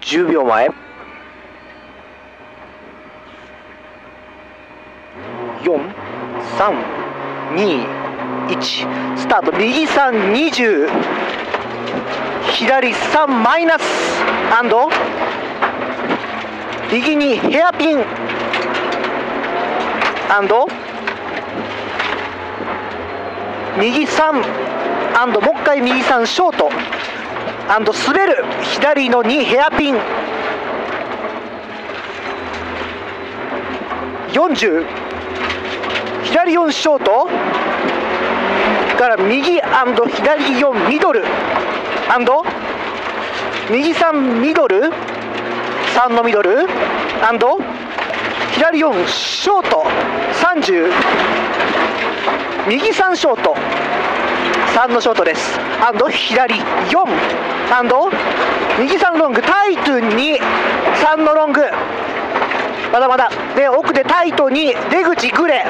10秒前。4、3、2、1スタート。右3、20、左3マイナスアンド、右にヘアピンアンド、右3アンド、もう一回右3ショートアンド、滑る左の2ヘアピン40、左4ショートから右アンド左4ミドルアンド、右3ミドル3のミドルアンド、左4ショート30、右3ショート3のショートですアンド、左4アンド、右3ロングタイトに3のロング、まだまだで、奥でタイトに出口グレ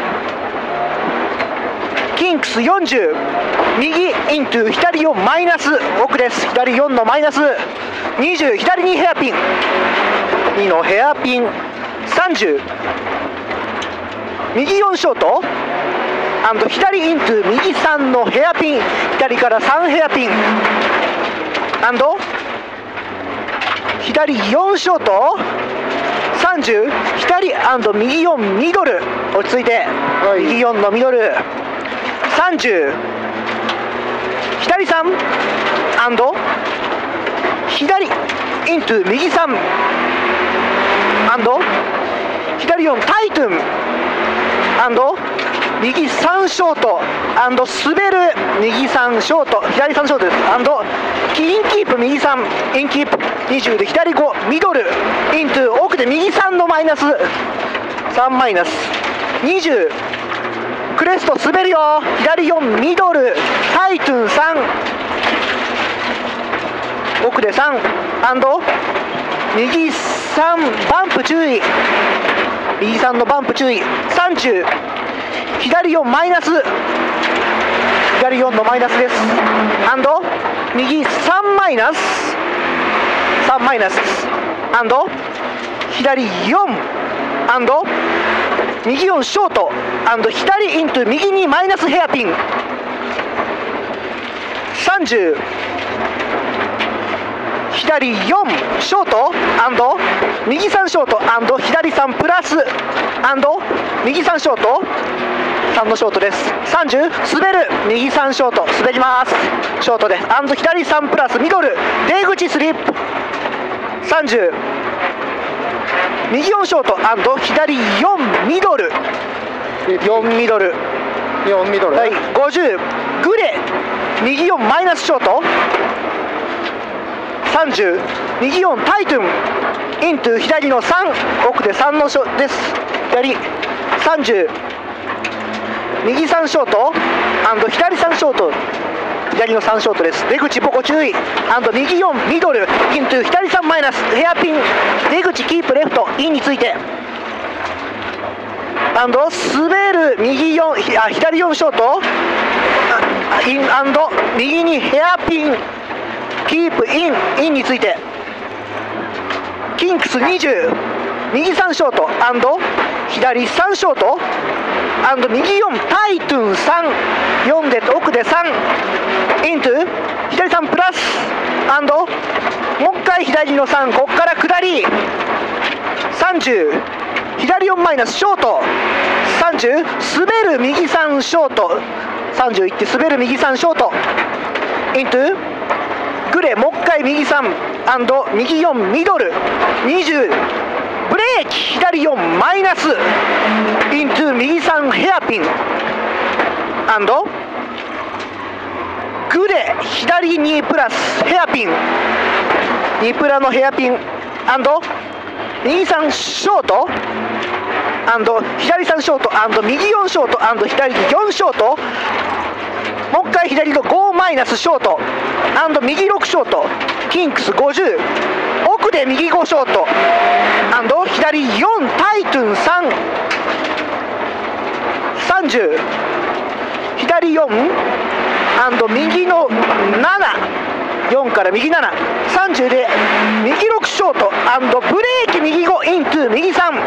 キンクス40、右イントゥ左4マイナス奥です、左4のマイナス20、左にヘアピン2のヘアピン30、右4ショートアンド、左イントゥ右3のヘアピン、左から3ヘアピンアンド、左4ショート30、左アンド右4ミドル、落ち着いて右4のミドル30、左3アンド、左イントゥ右3アンド、左4タイトンアンド、右3ショートアンド、滑る右3ショート左3ショートですアンド、インキープ右3インキープ20で、左5ミドルイントゥ奥で右3のマイナス3マイナス20、クレスト滑るよ左4ミドルタイトン3奥で3アンド、右3バンプ注意、右3のバンプ注意30、左4マイナス左4のマイナスですアンド、右3マイナス3マイナスアンド、左4アンド、右4ショートアンド、左イントゥ右にマイナスヘアピン30、左4ショートアンド、右3ショートアンド、左3プラスアンド、右3ショート3のショートです30、滑る右3ショート滑りますショートでアンド、左3プラスミドル出口スリップ30、右4ショートアンド、左4ミドル4ミドル4ミドル、はい、50グレ右4マイナスショート30、右4タイトンイントゥ左の3奥で3のショです左30、右3ショートアンド、左3ショート左の3ショートです、出口ポコ注意アンド、右4ミドルイントゥ左3マイナスヘアピン出口キープレフトインについてアンド、滑る右4左4ショートインアンド、右にヘアピンキープインについてキンクス20、右3ショートアンド、左3ショートアンド、右4タイトン34で奥で3イントゥ左3プラスアンド、もう一回左の3こっから下り30、左4マイナスショート30、滑る右3ショート30いって滑る右3ショートイントゥグレもう一回右3アンド、右4ミドル20、ブレーキ左4マイナスイントゥ右3ヘアピンアンド、グレ左2プラスヘアピン2プラのヘアピンアンド、右3ショートアンド、左3ショートアンド、右4ショートアンド、左4ショートもう一回左の5マイナスショートアンド、右6ショートキンクス50、奥で右5ショートアンド、左4タイトン3 30、左4アンド、右の7 4から右7、30で右6ショートブレーキ右5イントゥ右3、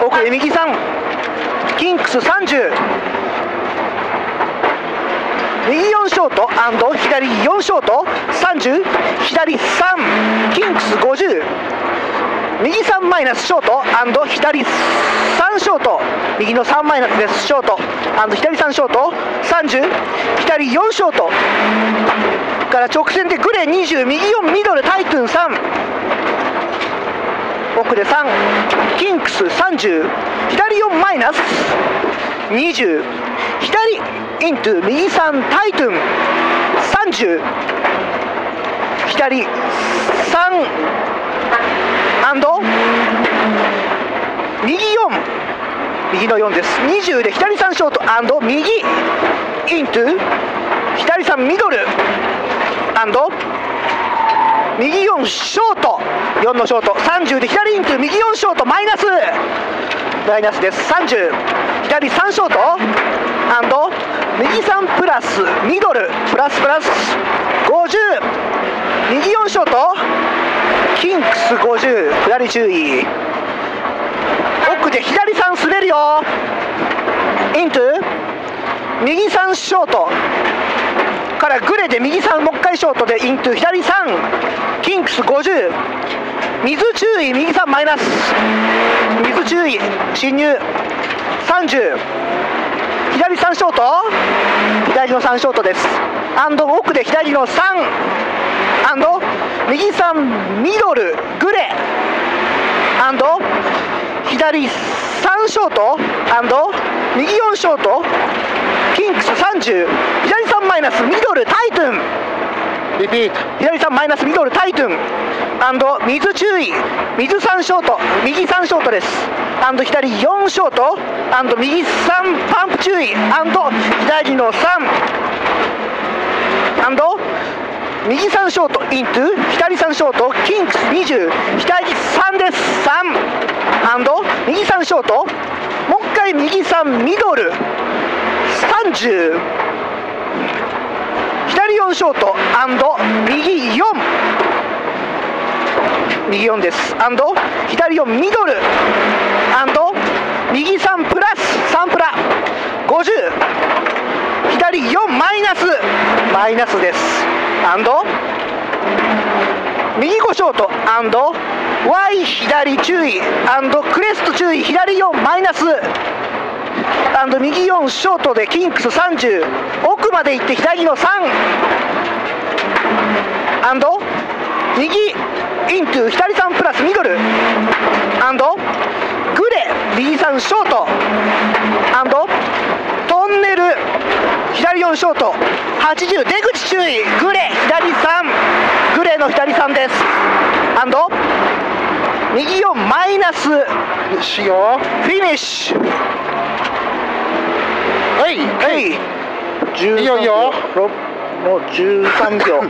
奥で右3、キンクス30、右4ショート左4ショート30、左3、キンクス50、右3マイナスショート左3ショート、右の3マイナスですショート左3ショート30、左4ショートから直線でグレー20、右4ミドルタイトゥン3、奥で3、キンクス30、左4マイナス20、左イントゥ右3タイトゥン30、左3右4、右の4です20で左3ショート右イントゥ左3ミドル右4ショート4のショート30で左イントゥ右4ショートマイナスです30、左3ショート右3プラスミドルプラス50、右4ショートキンクス50、下り注意、奥で左3滑るよイントゥ右3ショートからグレで右3もう一回ショートでイントゥ左3キンクス50、水注意右3マイナス水注意進入30、左3ショート左の3ショートです奥で左の3右3ミドルグレ左3ショート右4ショートキンクス30、左3マイナスミドルタイトゥンリピート左3マイナスミドルタイトゥン水注意水3ショート右3ショートです左4ショート右3パンプ注意左の3右3ショートイントゥ左3ショートキンクス20、左3です3右3ショートもう一回右3ミドル30、左4ショート右4です左4ミドル右3プラス3プラ50、左4マイナスです右5ショートY 左注意クレスト注意左4マイナス右4ショートでキンクス30、奥まで行って左の3右イントゥ左3プラスミドルグレ右3ショートトンネル左4ショート80、出口注意グレ左3グレの左3です右4マイナスフィニッシュいいよいいよもう13秒